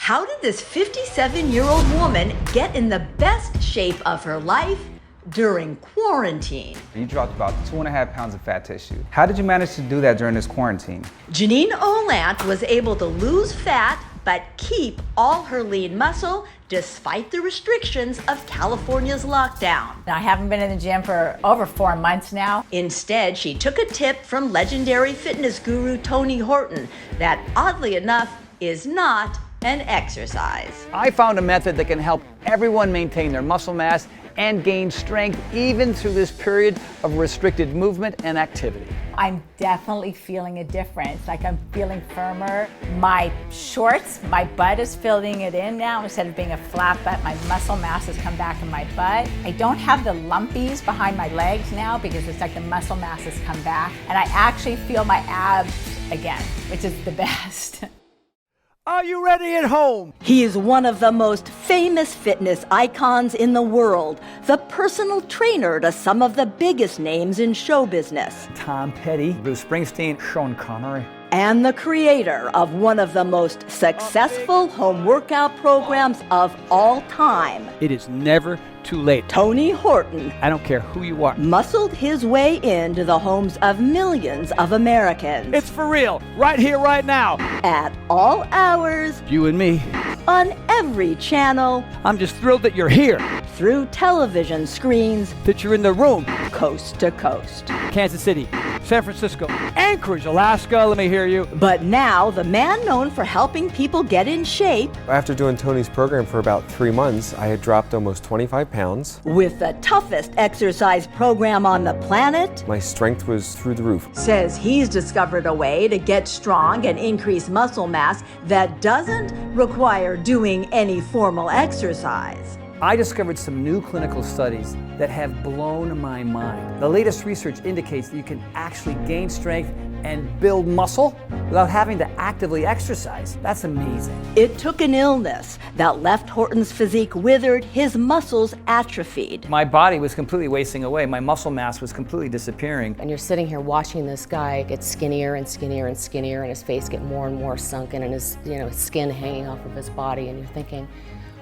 How did this 57-year-old woman get in the best shape of her life during quarantine? You dropped about 2.5 pounds of fat tissue. How did you manage to do that during this quarantine? Janine Olant was able to lose fat but keep all her lean muscle despite the restrictions of California's lockdown. I haven't been in the gym for over 4 months now. Instead, she took a tip from legendary fitness guru Tony Horton that, oddly enough, is not an exercise. I found a method that can help everyone maintain their muscle mass and gain strength even through this period of restricted movement and activity. I'm definitely feeling a difference. Like I'm feeling firmer. My shorts, my butt is filling it in now. Instead of being a flat butt, my muscle mass has come back in my butt. I don't have the lumpies behind my legs now because it's like the muscle mass has come back. And I actually feel my abs again, which is the best. Are you ready at home? He is one of the most famous fitness icons in the world, the personal trainer to some of the biggest names in show business, Tom Petty, Bruce Springsteen, Sean Connery. and the creator of one of the most successful home workout programs of all time. It is never too late. Tony Horton I don't care who you are. muscled his way into the homes of millions of Americans It's for real, right here, right now. at all hours, You and me. on every channel, I'm just thrilled that you're here, through television screens, that you're in the room. coast to coast. Kansas City, San Francisco, Anchorage, Alaska, let me hear you. But now, the man known for helping people get in shape After doing Tony's program for about 3 months, I had dropped almost 25 pounds. with the toughest exercise program on the planet, My strength was through the roof. says he's discovered a way to get strong and increase muscle mass that doesn't require doing any formal exercise. I discovered some new clinical studies that have blown my mind. The latest research indicates that you can actually gain strength and build muscle without having to actively exercise. That's amazing. It took an illness that left Horton's physique withered, his muscles atrophied. My body was completely wasting away. My muscle mass was completely disappearing. And you're sitting here watching this guy get skinnier and skinnier and skinnier, and his face get more and more sunken, and his skin hanging off of his body, and you're thinking,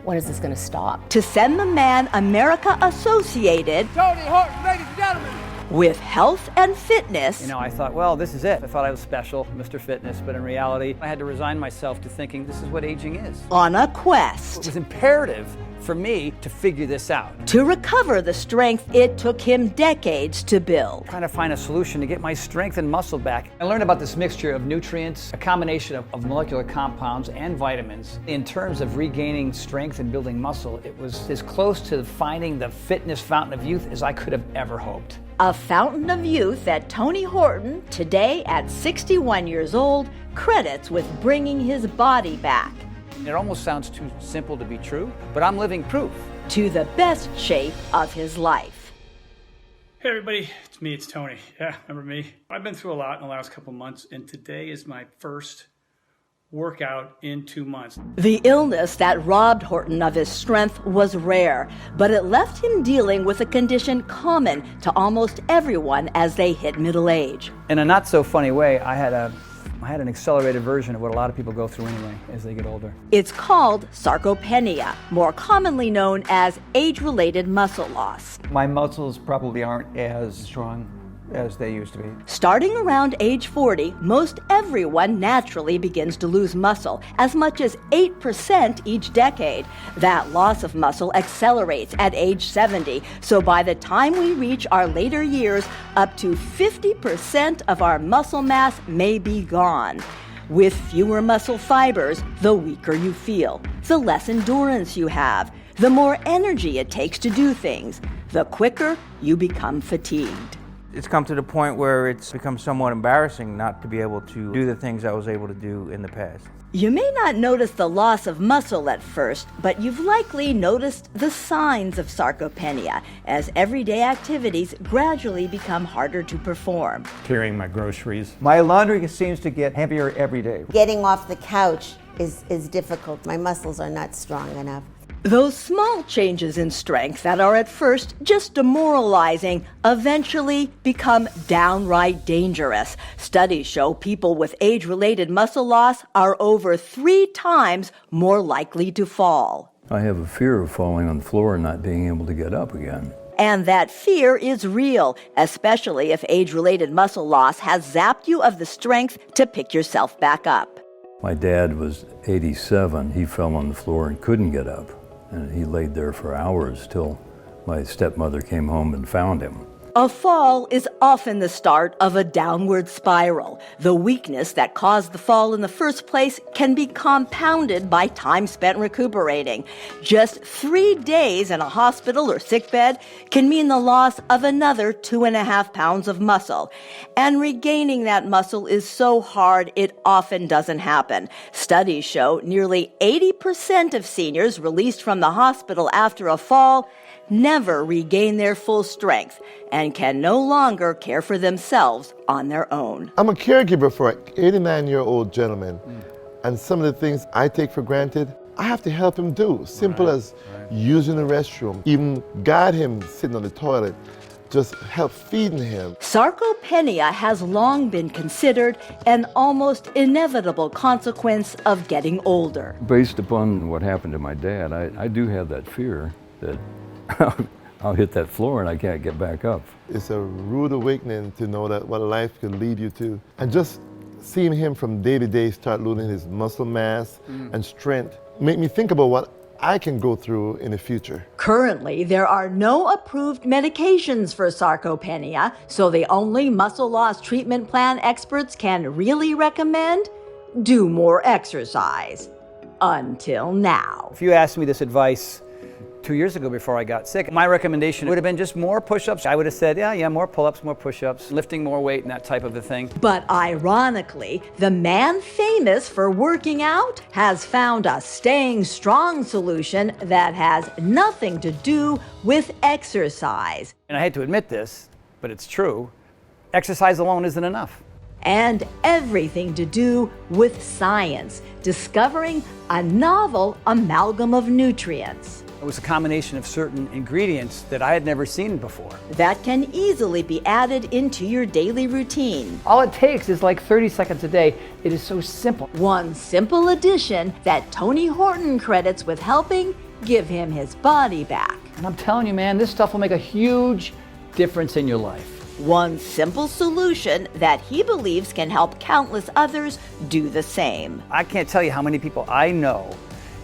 when is this going to stop? To send the man America associated Tony Horton, ladies and gentlemen. with health and fitness, I thought, well, this is it. I thought I was special, Mr. Fitness, but in reality, I had to resign myself to thinking this is what aging is. on a It quest was imperative for me to figure this out. to recover the strength it took him decades to build. Trying to find a solution to get my strength and muscle back. I learned about this mixture of nutrients, a combination of molecular compounds and vitamins. In terms of regaining strength and building muscle, it was as close to finding the fitness fountain of youth as I could have ever hoped. A fountain of youth that Tony Horton, today at 61 years old, credits with bringing his body back It almost sounds too simple to be true, but I'm living proof. to the best shape of his life. Hey everybody, it's Tony. Yeah, remember me? I've been through a lot in the last couple months, and today is my first workout in 2 months. The illness that robbed Horton of his strength was rare, but it left him dealing with a condition common to almost everyone as they hit middle age. In a not so funny way, I had an accelerated version of what a lot of people go through anyway as they get older. It's called sarcopenia, more commonly known as age-related muscle loss. My muscles probably aren't as strong as they used to be. Starting around age 40, most everyone naturally begins to lose muscle, as much as 8% each decade. That loss of muscle accelerates at age 70, so by the time we reach our later years, up to 50% of our muscle mass may be gone. With fewer muscle fibers, the weaker you feel, the less endurance you have, the more energy it takes to do things, the quicker you become fatigued. It's come to the point where it's become somewhat embarrassing not to be able to do the things I was able to do in the past. You may not notice the loss of muscle at first, but you've likely noticed the signs of sarcopenia as everyday activities gradually become harder to perform. Carrying my groceries. My laundry seems to get heavier every day. Getting off the couch is difficult. My muscles are not strong enough. Those small changes in strength that are at first just demoralizing eventually become downright dangerous. Studies show people with age-related muscle loss are over 3 times more likely to fall. I have a fear of falling on the floor and not being able to get up again. And that fear is real, especially if age-related muscle loss has zapped you of the strength to pick yourself back up. My dad was 87. He fell on the floor and couldn't get up. And he laid there for hours till my stepmother came home and found him. A fall is often the start of a downward spiral. The weakness that caused the fall in the first place can be compounded by time spent recuperating. Just 3 days in a hospital or sickbed can mean the loss of another 2.5 pounds of muscle. And regaining that muscle is so hard it often doesn't happen. Studies show nearly 80% of seniors released from the hospital after a fall never regain their full strength and can no longer care for themselves on their own. I'm a caregiver for an 89-year-old gentleman, and some of the things I take for granted, I have to help him do. Simple as using the restroom, even guide him sitting on the toilet, just help feeding him. Sarcopenia has long been considered an almost inevitable consequence of getting older. Based upon what happened to my dad, I do have that fear that I'll hit that floor and I can't get back up. It's a rude awakening to know that what life can lead you to. And just seeing him from day to day start losing his muscle mass and strength make me think about what I can go through in the future. Currently, there are no approved medications for sarcopenia, so the only muscle loss treatment plan experts can really recommend: do more exercise. Until now. If you asked me this advice 2 years ago before I got sick, my recommendation would have been just more push-ups. I would have said, yeah, more pull-ups, more push-ups, lifting more weight and that type of a thing. But ironically, the man famous for working out has found a staying strong solution that has nothing to do with exercise. And I hate to admit this, but it's true. Exercise alone isn't enough. And everything to do with science, discovering a novel amalgam of nutrients It was a combination of certain ingredients that I had never seen before. that can easily be added into your daily routine. All it takes is like 30 seconds a day. It is so simple. One simple addition that Tony Horton credits with helping give him his body back. And I'm telling you, man, this stuff will make a huge difference in your life. One simple solution that he believes can help countless others do the same. I can't tell you how many people I know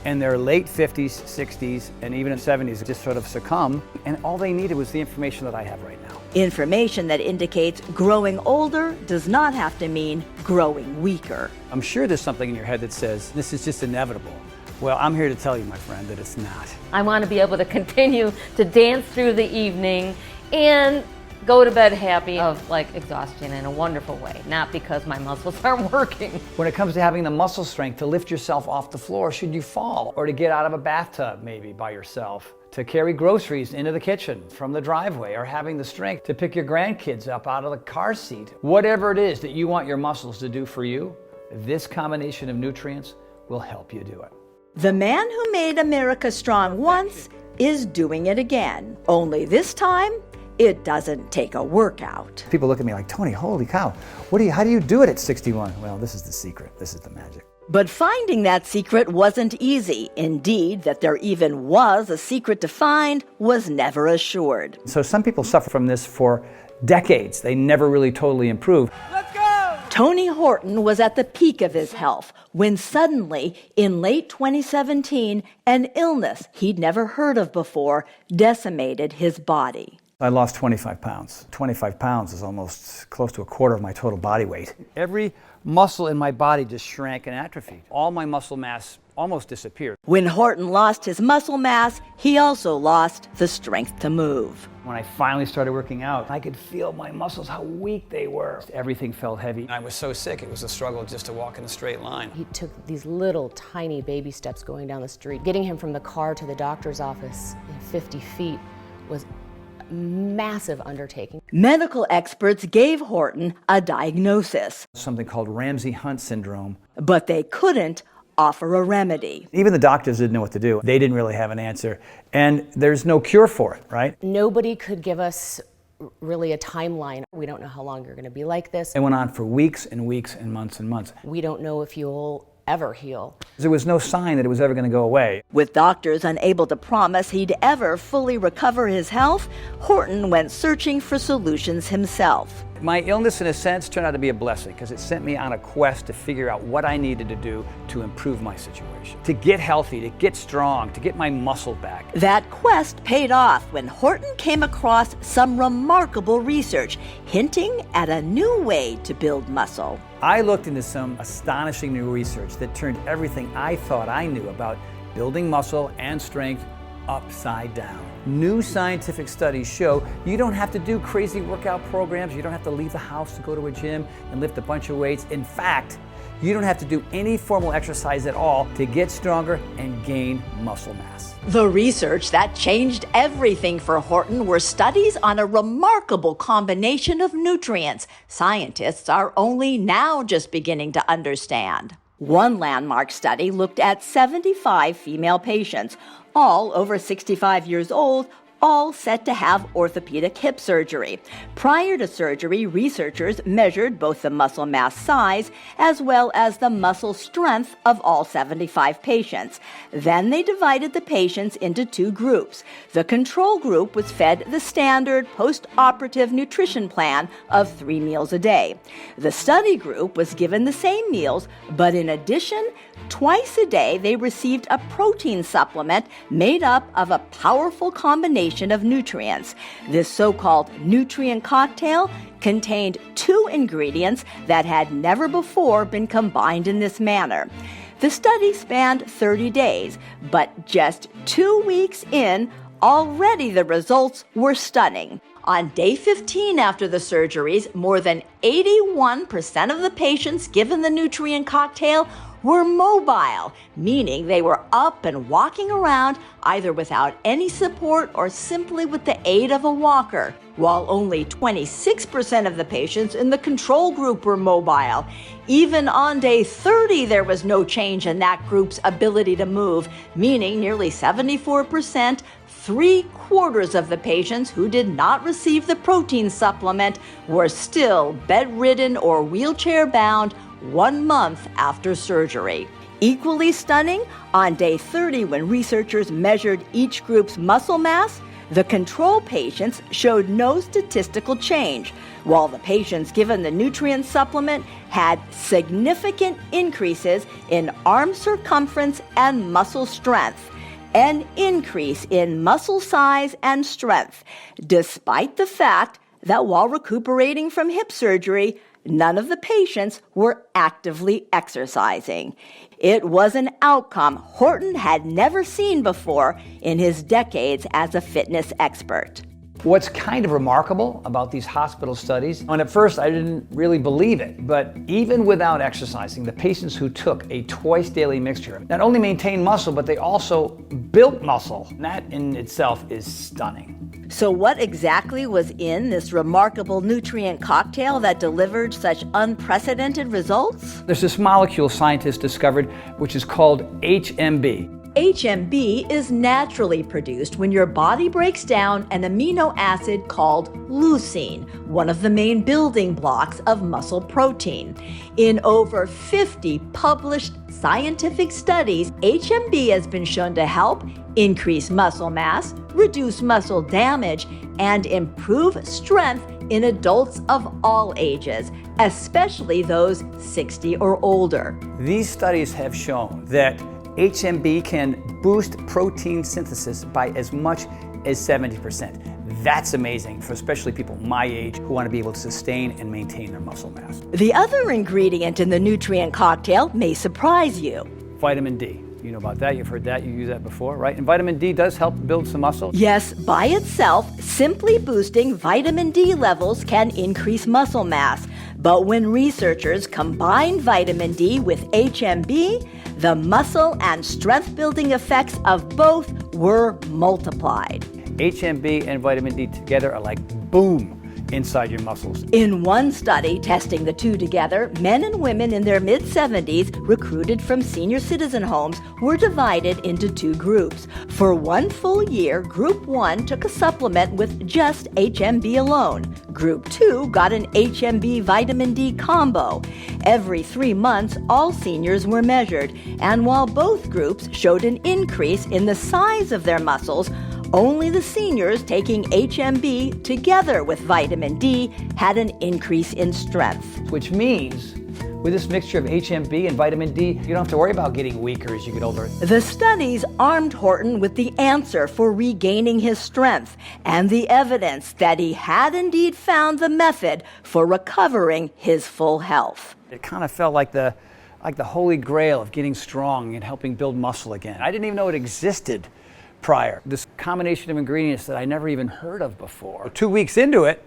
in their late 50s, 60s, and even in 70s just sort of succumb, and all they needed was the information that I have right now. Information that indicates growing older does not have to mean growing weaker. I'm sure there's something in your head that says, this is just inevitable. Well, I'm here to tell you, my friend, that it's not. I want to be able to continue to dance through the evening and go to bed happy of like exhaustion in a wonderful way, not because my muscles aren't working. When it comes to having the muscle strength to lift yourself off the floor should you fall, or to get out of a bathtub maybe by yourself, to carry groceries into the kitchen from the driveway, or having the strength to pick your grandkids up out of the car seat. Whatever it is that you want your muscles to do for you, this combination of nutrients will help you do it. The man who made America strong once is doing it again. Only this time, it doesn't take a workout. People look at me like, Tony, holy cow, how do you do it at 61? Well, this is the secret. This is the magic. But finding that secret wasn't easy. Indeed, that there even was a secret to find was never assured. So some people suffer from this for decades. They never really totally improve. Tony Horton was at the peak of his health when suddenly, in late 2017, an illness he'd never heard of before decimated his body. I lost 25 pounds. 25 pounds is almost close to a quarter of my total body weight. Every muscle in my body just shrank and atrophied. All my muscle mass almost disappeared. When Horton lost his muscle mass, he also lost the strength to move. When I finally started working out, I could feel my muscles, how weak they were. Everything felt heavy. I was so sick, it was a struggle just to walk in a straight line. He took these little tiny baby steps going down the street. Getting him from the car to the doctor's office in 50 feet was a massive undertaking. Medical experts gave Horton a diagnosis, Something called Ramsay-Hunt syndrome. but they couldn't offer a remedy. Even the doctors didn't know what to do. They didn't really have an answer. And there's no cure for it, right? Nobody could give us really a timeline. We don't know how long you're going to be like this. It went on for weeks and weeks and months and months. We don't know if you'll ever heal. There was no sign that it was ever going to go away. With doctors unable to promise he'd ever fully recover his health, Horton went searching for solutions himself. My illness, in a sense, turned out to be a blessing because it sent me on a quest to figure out what I needed to do to improve my situation, to get healthy, to get strong, to get my muscle back. That quest paid off when Horton came across some remarkable research hinting at a new way to build muscle. I looked into some astonishing new research that turned everything I thought I knew about building muscle and strength upside down. New scientific studies show you don't have to do crazy workout programs, you don't have to leave the house to go to a gym and lift a bunch of weights. In fact, you don't have to do any formal exercise at all to get stronger and gain muscle mass. The research that changed everything for Horton were studies on a remarkable combination of nutrients scientists are only now just beginning to understand. One landmark study looked at 75 female patients, all over 65 years old, all set to have orthopedic hip surgery. Prior to surgery, researchers measured both the muscle mass size as well as the muscle strength of all 75 patients. Then they divided the patients into two groups. The control group was fed the standard post-operative nutrition plan of 3 meals a day. The study group was given the same meals, but in addition, twice a day they received a protein supplement made up of a powerful combination of nutrients. This so-called nutrient cocktail contained 2 ingredients that had never before been combined in this manner. The study spanned 30 days, but just 2 weeks in, already the results were stunning. On day 15 after the surgeries, more than 81% of the patients given the nutrient cocktail were mobile, meaning they were up and walking around either without any support or simply with the aid of a walker, while only 26% of the patients in the control group were mobile. Even on day 30, there was no change in that group's ability to move, meaning nearly 74%, 3/4 of the patients who did not receive the protein supplement were still bedridden or wheelchair-bound 1 month after surgery. Equally stunning, on day 30, when researchers measured each group's muscle mass, the control patients showed no statistical change, while the patients given the nutrient supplement had significant increases in arm circumference and muscle strength, an increase in muscle size and strength, despite the fact that while recuperating from hip surgery, none of the patients were actively exercising. It was an outcome Horton had never seen before in his decades as a fitness expert. What's kind of remarkable about these hospital studies, and at first I didn't really believe it, but even without exercising, the patients who took a twice daily mixture not only maintained muscle, but they also built muscle. And that in itself is stunning. So what exactly was in this remarkable nutrient cocktail that delivered such unprecedented results? There's this molecule scientists discovered which is called HMB. HMB is naturally produced when your body breaks down an amino acid called leucine, one of the main building blocks of muscle protein. In over 50 published scientific studies, HMB has been shown to help increase muscle mass, reduce muscle damage, and improve strength in adults of all ages, especially those 60 or older. These studies have shown that HMB can boost protein synthesis by as much as 70%. That's amazing for especially people my age who want to be able to sustain and maintain their muscle mass. The other ingredient in the nutrient cocktail may surprise you. Vitamin D. You know about that, you've heard that, you use that before, right? And vitamin D does help build some muscle. Yes, by itself, simply boosting vitamin D levels can increase muscle mass. But when researchers combined vitamin D with HMB, the muscle and strength building effects of both were multiplied. HMB and vitamin D together are like boom. inside your muscles. In one study testing the two together, men and women in their mid-70s recruited from senior citizen homes were divided into two groups. For 1 full year, Group 1 took a supplement with just HMB alone. Group 2 got an HMB vitamin D combo. Every 3 months, all seniors were measured, and while both groups showed an increase in the size of their muscles, only the seniors taking HMB together with vitamin D had an increase in strength. Which means, with this mixture of HMB and vitamin D, you don't have to worry about getting weaker as you get older. The studies armed Horton with the answer for regaining his strength and the evidence that he had indeed found the method for recovering his full health. It kind of felt like the holy grail of getting strong and helping build muscle again. I didn't even know it existed prior. This combination of ingredients that I never even heard of before. 2 weeks into it,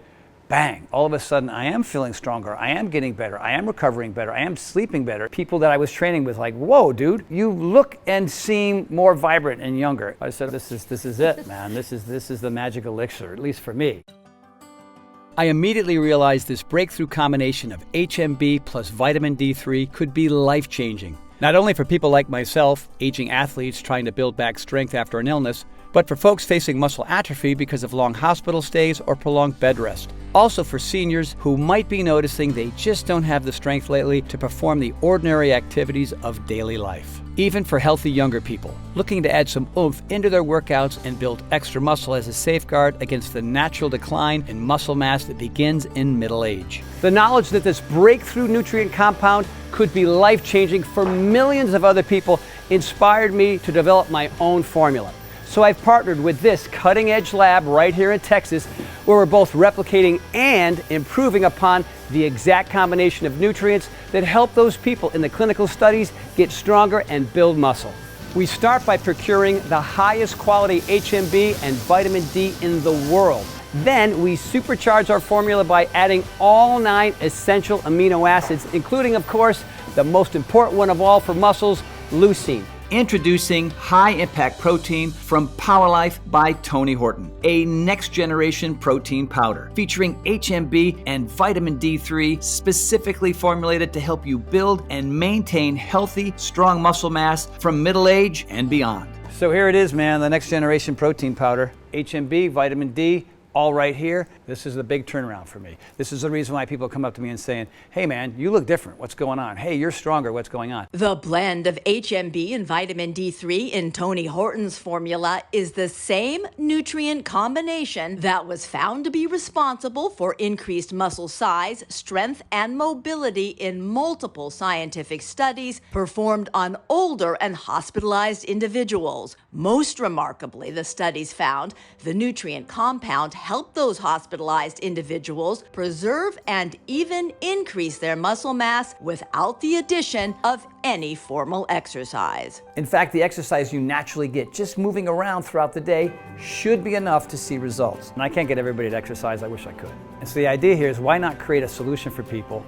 bang, all of a sudden I am feeling stronger, I am getting better, I am recovering better, I am sleeping better. People that I was training with like, whoa dude, you look and seem more vibrant and younger. I said, this is it, man. This is the magic elixir, at least for me. I immediately realized this breakthrough combination of HMB plus vitamin D3 could be life-changing. Not only for people like myself, aging athletes trying to build back strength after an illness, but for folks facing muscle atrophy because of long hospital stays or prolonged bed rest. Also for seniors who might be noticing they just don't have the strength lately to perform the ordinary activities of daily life. Even for healthy younger people, looking to add some oomph into their workouts and build extra muscle as a safeguard against the natural decline in muscle mass that begins in middle age. The knowledge that this breakthrough nutrient compound could be life-changing for millions of other people inspired me to develop my own formula. So I've partnered with this cutting-edge lab right here in Texas, where we're both replicating and improving upon the exact combination of nutrients that help those people in the clinical studies get stronger and build muscle. We start by procuring the highest quality HMB and vitamin D in the world. Then we supercharge our formula by adding all 9 essential amino acids, including, of course, the most important one of all for muscles, leucine. Introducing High Impact Protein from PowerLife by Tony Horton, a next-generation protein powder featuring HMB and vitamin D3 specifically formulated to help you build and maintain healthy, strong muscle mass from middle age and beyond. So here it is, man, the next-generation protein powder, HMB, vitamin D, all right here. This is the big turnaround for me. This is the reason why people come up to me and saying, hey man, you look different, what's going on? Hey, you're stronger, what's going on? The blend of HMB and vitamin D3 in Tony Horton's formula is the same nutrient combination that was found to be responsible for increased muscle size, strength, and mobility in multiple scientific studies performed on older and hospitalized individuals. Most remarkably, the studies found the nutrient compound help those hospitalized individuals preserve and even increase their muscle mass without the addition of any formal exercise. In fact, the exercise you naturally get just moving around throughout the day should be enough to see results. And I can't get everybody to exercise, I wish I could. And so the idea here is why not create a solution for people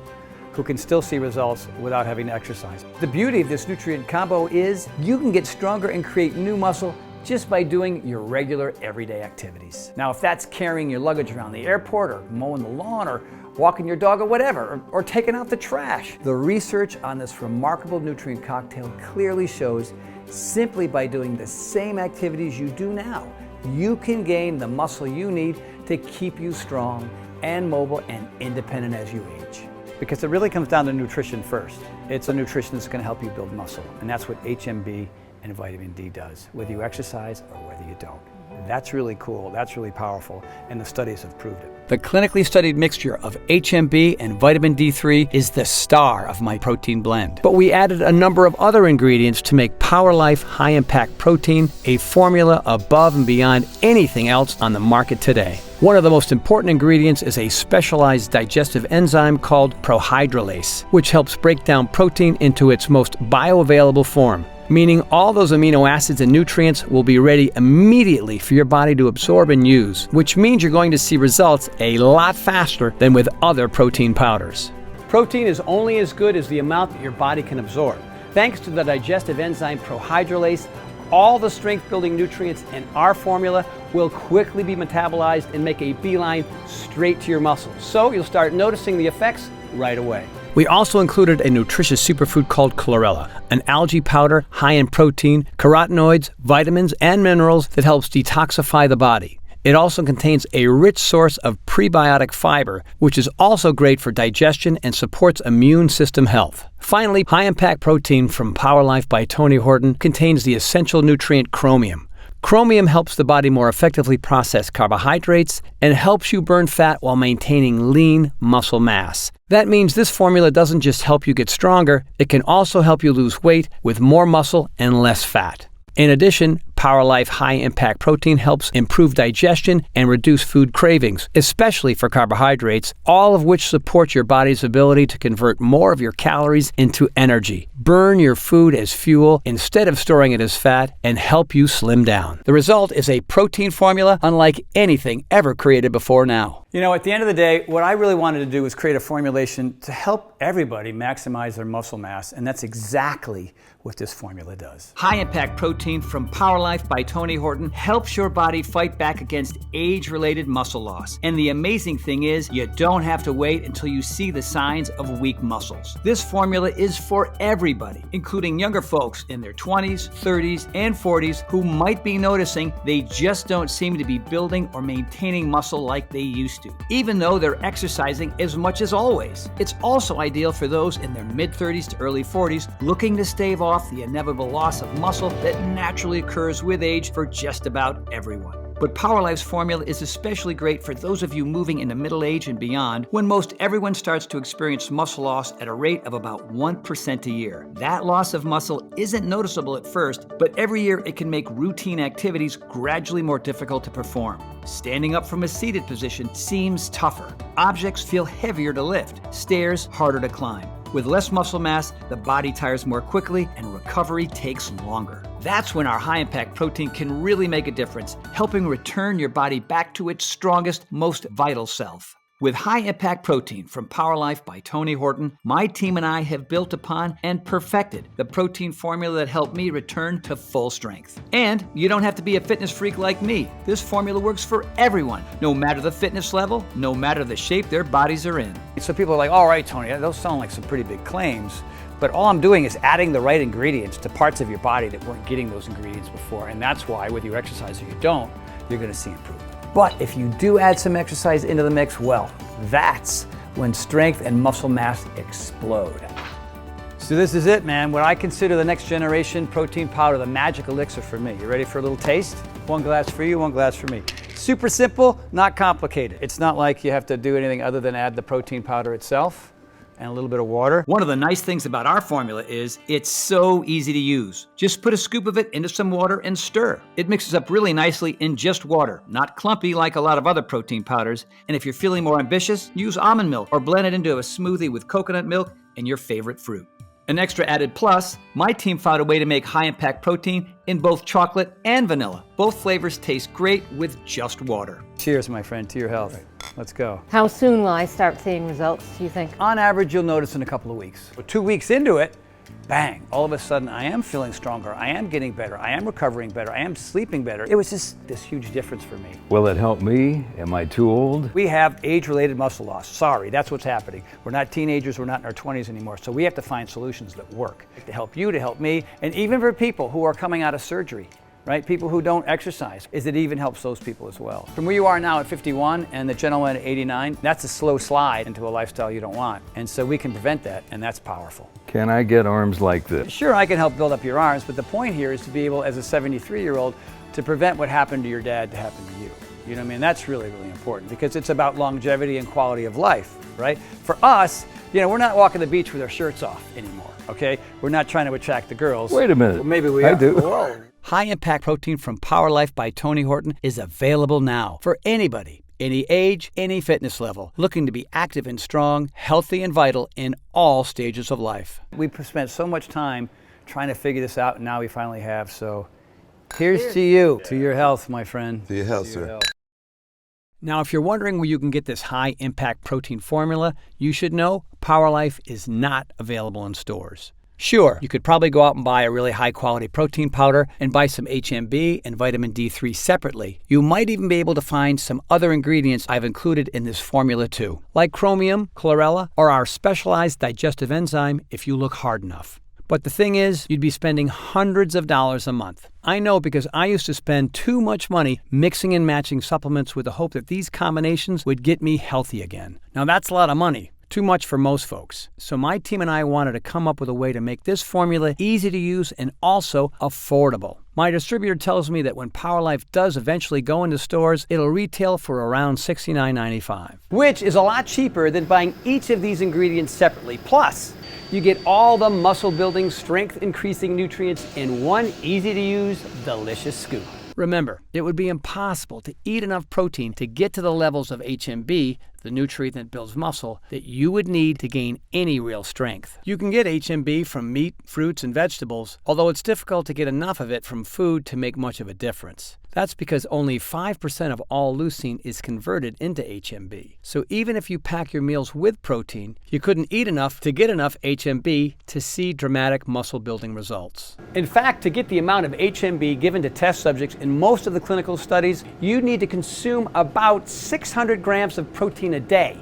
who can still see results without having to exercise. The beauty of this nutrient combo is you can get stronger and create new muscle just by doing your regular everyday activities. Now, if that's carrying your luggage around the airport or mowing the lawn or walking your dog or whatever, or taking out the trash, the research on this remarkable nutrient cocktail clearly shows simply by doing the same activities you do now, you can gain the muscle you need to keep you strong and mobile and independent as you age. Because it really comes down to nutrition first. It's a nutrition that's going to help you build muscle, and that's what HMB and vitamin D does, whether you exercise or whether you don't. That's really cool, that's really powerful, and the studies have proved it. The clinically studied mixture of HMB and vitamin D3 is the star of my protein blend. But we added a number of other ingredients to make PowerLife High Impact Protein a formula above and beyond anything else on the market today. One of the most important ingredients is a specialized digestive enzyme called prohydrolase, which helps break down protein into its most bioavailable form, meaning all those amino acids and nutrients will be ready immediately for your body to absorb and use, which means you're going to see results a lot faster than with other protein powders. Protein is only as good as the amount that your body can absorb. Thanks to the digestive enzyme prohydrolase, all the strength-building nutrients in our formula will quickly be metabolized and make a beeline straight to your muscles. So you'll start noticing the effects right away. We also included a nutritious superfood called chlorella, an algae powder high in protein, carotenoids, vitamins, and minerals that helps detoxify the body. It also contains a rich source of prebiotic fiber, which is also great for digestion and supports immune system health. Finally, high-impact protein from Power Life by Tony Horton contains the essential nutrient chromium. Chromium helps the body more effectively process carbohydrates and helps you burn fat while maintaining lean muscle mass. That means this formula doesn't just help you get stronger, it can also help you lose weight with more muscle and less fat. In addition, Power Life High Impact Protein helps improve digestion and reduce food cravings, especially for carbohydrates, all of which support your body's ability to convert more of your calories into energy, burn your food as fuel instead of storing it as fat, and help you slim down. The result is a protein formula unlike anything ever created before now. You know, at the end of the day, what I really wanted to do was create a formulation to help everybody maximize their muscle mass, and that's exactly what this formula does. High Impact Protein from Power Life by Tony Horton helps your body fight back against age-related muscle loss. And the amazing thing is, you don't have to wait until you see the signs of weak muscles. This formula is for everybody, including younger folks in their 20s, 30s, and 40s who might be noticing they just don't seem to be building or maintaining muscle like they used to, even though they're exercising as much as always. It's also ideal for those in their mid-30s to early 40s looking to stave off the inevitable loss of muscle that naturally occurs with age for just about everyone. But Power Life's formula is especially great for those of you moving into middle age and beyond, when most everyone starts to experience muscle loss at a rate of about 1% a year. That loss of muscle isn't noticeable at first, but every year it can make routine activities gradually more difficult to perform. Standing up from a seated position seems tougher. Objects feel heavier to lift. Stairs harder to climb. With less muscle mass, the body tires more quickly and recovery takes longer. That's when our high-impact protein can really make a difference, helping return your body back to its strongest, most vital self. With high-impact protein from Power Life by Tony Horton, my team and I have built upon and perfected the protein formula that helped me return to full strength. And you don't have to be a fitness freak like me. This formula works for everyone, no matter the fitness level, no matter the shape their bodies are in. So people are like, all right, Tony, those sound like some pretty big claims. But all I'm doing is adding the right ingredients to parts of your body that weren't getting those ingredients before. And that's why, whether you exercise or you don't, you're going to see improvement. But if you do add some exercise into the mix, well, that's when strength and muscle mass explode. So this is it, man. What I consider the next generation protein powder, the magic elixir for me. You ready for a little taste? One glass for you, one glass for me. Super simple, not complicated. It's not like you have to do anything other than add the protein powder itself and a little bit of water. One of the nice things about our formula is it's so easy to use. Just put a scoop of it into some water and stir. It mixes up really nicely in just water, not clumpy like a lot of other protein powders. And if you're feeling more ambitious, use almond milk or blend it into a smoothie with coconut milk and your favorite fruit. An extra added plus, my team found a way to make high-impact protein in both chocolate and vanilla. Both flavors taste great with just water. Cheers, my friend, to your health. Let's go. How soon will I start seeing results, do you think? On average, you'll notice in a couple of weeks. 2 weeks into it, bang, all of a sudden I am feeling stronger, I am getting better, I am recovering better, I am sleeping better. It was just this huge difference for me. Will it help me? Am I too old? We have age-related muscle loss. Sorry, that's what's happening. We're not teenagers, we're not in our 20s anymore, so we have to find solutions that work to help you, to help me, and even for people who are coming out of surgery. Right? People who don't exercise, is it even helps those people as well. From where you are now at 51 and the gentleman at 89, that's a slow slide into a lifestyle you don't want. And so we can prevent that, and that's powerful. Can I get arms like this? Sure, I can help build up your arms, but the point here is to be able, as a 73-year-old, to prevent what happened to your dad to happen to you. You know what I mean? That's really, really important because it's about longevity and quality of life, right? For us, you know, we're not walking the beach with our shirts off anymore, okay? We're not trying to attract the girls. Wait a minute. Well, maybe we I are. do. Whoa. High Impact Protein from Power Life by Tony Horton is available now for anybody, any age, any fitness level, looking to be active and strong, healthy and vital in all stages of life. We've spent so much time trying to figure this out, and now we finally have. So here's to you, to your health, my friend. To your health, sir. Now, if you're wondering where you can get this high-impact protein formula, you should know Power Life is not available in stores. Sure, you could probably go out and buy a really high-quality protein powder and buy some HMB and vitamin D3 separately. You might even be able to find some other ingredients I've included in this formula too, like chromium, chlorella, or our specialized digestive enzyme if you look hard enough. But the thing is, you'd be spending hundreds of dollars a month. I know because I used to spend too much money mixing and matching supplements with the hope that these combinations would get me healthy again. Now that's a lot of money. Too much for most folks. So my team and I wanted to come up with a way to make this formula easy to use and also affordable. My distributor tells me that when PowerLife does eventually go into stores, it'll retail for around $69.95, which is a lot cheaper than buying each of these ingredients separately. Plus, you get all the muscle-building, strength-increasing nutrients in one easy-to-use, delicious scoop. Remember, it would be impossible to eat enough protein to get to the levels of HMB, the nutrient that builds muscle, that you would need to gain any real strength. You can get HMB from meat, fruits, and vegetables, although it's difficult to get enough of it from food to make much of a difference. That's because only 5% of all leucine is converted into HMB. So even if you pack your meals with protein, you couldn't eat enough to get enough HMB to see dramatic muscle-building results. In fact, to get the amount of HMB given to test subjects in most of the clinical studies, you need to consume about 600 grams of protein a day.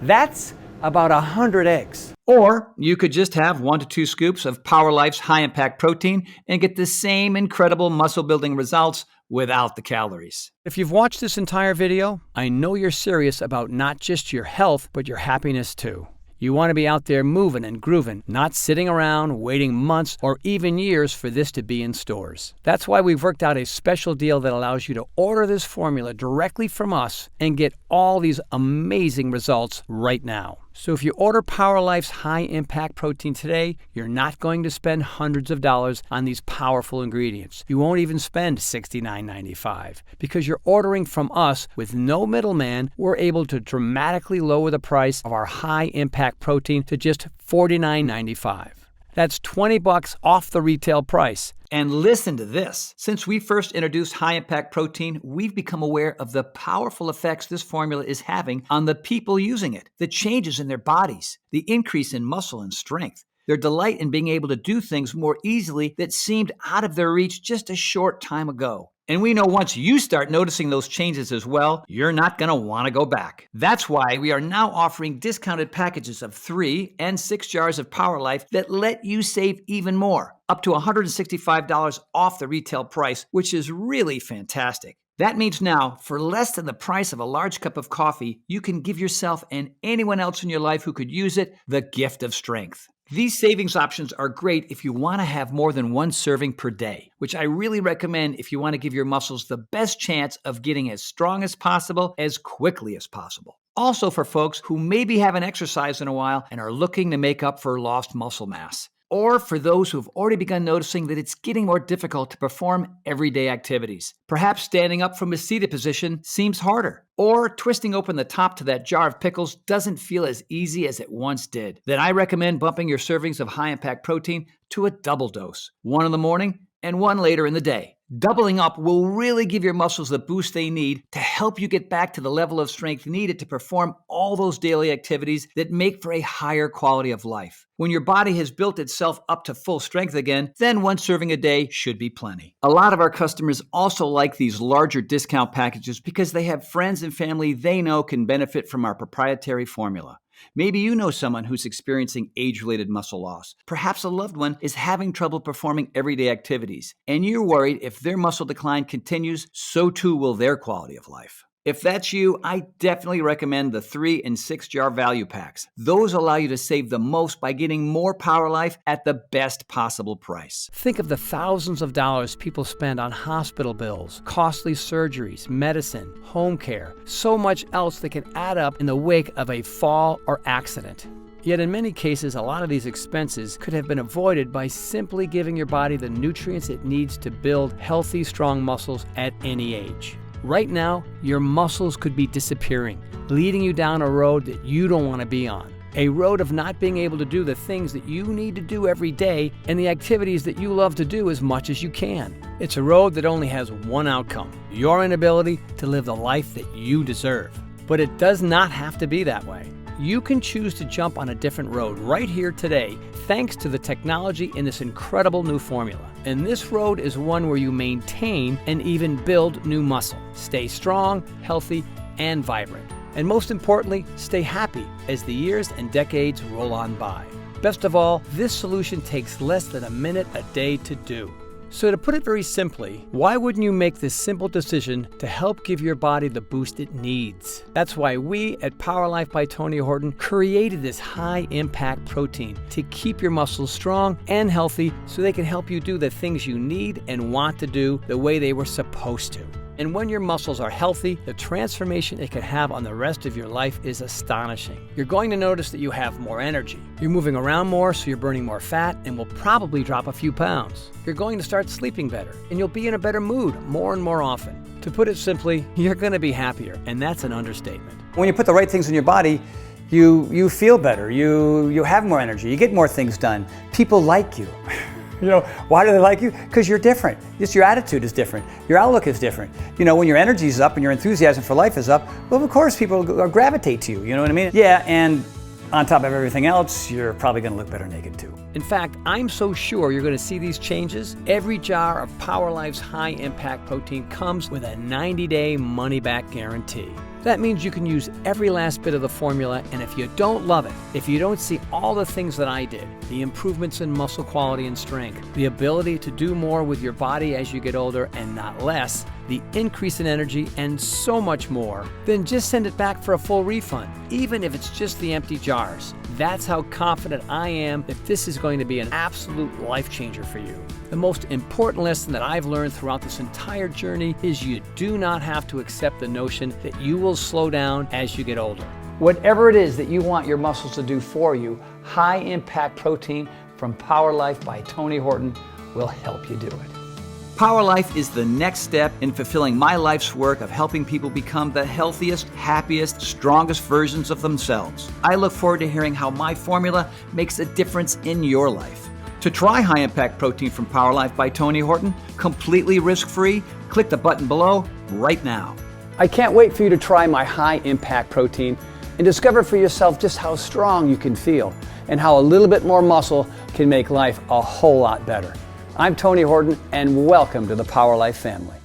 That's about 100 eggs. Or you could just have 1 to 2 scoops of PowerLife's high-impact protein and get the same incredible muscle-building results without the calories. If you've watched this entire video, I know you're serious about not just your health, but your happiness too. You want to be out there moving and grooving, not sitting around waiting months or even years for this to be in stores. That's why we've worked out a special deal that allows you to order this formula directly from us and get all these amazing results right now. So if you order PowerLife's high-impact protein today, you're not going to spend hundreds of dollars on these powerful ingredients. You won't even spend $69.95. Because you're ordering from us with no middleman, we're able to dramatically lower the price of our high-impact protein to just $49.95. That's $20 off the retail price. And listen to this. Since we first introduced high-impact protein, we've become aware of the powerful effects this formula is having on the people using it, the changes in their bodies, the increase in muscle and strength, their delight in being able to do things more easily that seemed out of their reach just a short time ago. And we know once you start noticing those changes as well, you're not going to want to go back. That's why we are now offering discounted packages of 3 and 6 jars of PowerLife that let you save even more, up to $165 off the retail price, which is really fantastic. That means now, for less than the price of a large cup of coffee, you can give yourself and anyone else in your life who could use it the gift of strength. These savings options are great if you want to have more than 1 serving per day, which I really recommend if you want to give your muscles the best chance of getting as strong as possible, as quickly as possible. Also for folks who maybe haven't exercised in a while and are looking to make up for lost muscle mass. Or for those who've already begun noticing that it's getting more difficult to perform everyday activities. Perhaps standing up from a seated position seems harder. Or twisting open the top to that jar of pickles doesn't feel as easy as it once did. Then I recommend bumping your servings of high-impact protein to a double dose. 1 in the morning and 1 later in the day. Doubling up will really give your muscles the boost they need to help you get back to the level of strength needed to perform all those daily activities that make for a higher quality of life. When your body has built itself up to full strength again, then 1 serving a day should be plenty. A lot of our customers also like these larger discount packages because they have friends and family they know can benefit from our proprietary formula. Maybe you know someone who's experiencing age-related muscle loss. Perhaps a loved one is having trouble performing everyday activities, and you're worried if their muscle decline continues, so too will their quality of life. If that's you, I definitely recommend the 3 and 6 jar value packs. Those allow you to save the most by getting more PowerLife at the best possible price. Think of the thousands of dollars people spend on hospital bills, costly surgeries, medicine, home care, so much else that can add up in the wake of a fall or accident. Yet in many cases, a lot of these expenses could have been avoided by simply giving your body the nutrients it needs to build healthy, strong muscles at any age. Right now, your muscles could be disappearing, leading you down a road that you don't want to be on. A road of not being able to do the things that you need to do every day and the activities that you love to do as much as you can. It's a road that only has one outcome: your inability to live the life that you deserve. But it does not have to be that way. you can choose to jump on a different road right here today, thanks to the technology in this incredible new formula. And this road is one where you maintain and even build new muscle. Stay strong, healthy, and vibrant. And most importantly, stay happy as the years and decades roll on by. Best of all, this solution takes less than a minute a day to do. So to put it very simply, why wouldn't you make this simple decision to help give your body the boost it needs? That's why we at Power Life by Tony Horton created this high-impact protein to keep your muscles strong and healthy so they can help you do the things you need and want to do the way they were supposed to. And when your muscles are healthy, the transformation it can have on the rest of your life is astonishing. You're going to notice that you have more energy. You're moving around more, so you're burning more fat and will probably drop a few pounds. You're going to start sleeping better, and you'll be in a better mood more and more often. To put it simply, you're going to be happier, and that's an understatement. When you put the right things in your body, you feel better, you have more energy, you get more things done. People like you. You know, why do they like you? Because you're different. Just your attitude is different. Your outlook is different. You know, when your energy is up and your enthusiasm for life is up, well, of course people gravitate to you, you know what I mean? Yeah, and on top of everything else, you're probably gonna look better naked too. In fact, I'm so sure you're going to see these changes. Every jar of Power Life's high-impact protein comes with a 90-day money-back guarantee. That means you can use every last bit of the formula, and if you don't love it, if you don't see all the things that I did, the improvements in muscle quality and strength, the ability to do more with your body as you get older and not less, the increase in energy, and so much more, then just send it back for a full refund, even if it's just the empty jars. That's how confident I am that this is going to be an absolute life changer for you. The most important lesson that I've learned throughout this entire journey is you do not have to accept the notion that you will slow down as you get older. Whatever it is that you want your muscles to do for you, high impact protein from Power Life by Tony Horton will help you do it. Power Life is the next step in fulfilling my life's work of helping people become the healthiest, happiest, strongest versions of themselves. I look forward to hearing how my formula makes a difference in your life. To try high impact protein from Power Life by Tony Horton, completely risk-free, click the button below right now. I can't wait for you to try my high impact protein and discover for yourself just how strong you can feel and how a little bit more muscle can make life a whole lot better. I'm Tony Horton, and welcome to the Power Life family.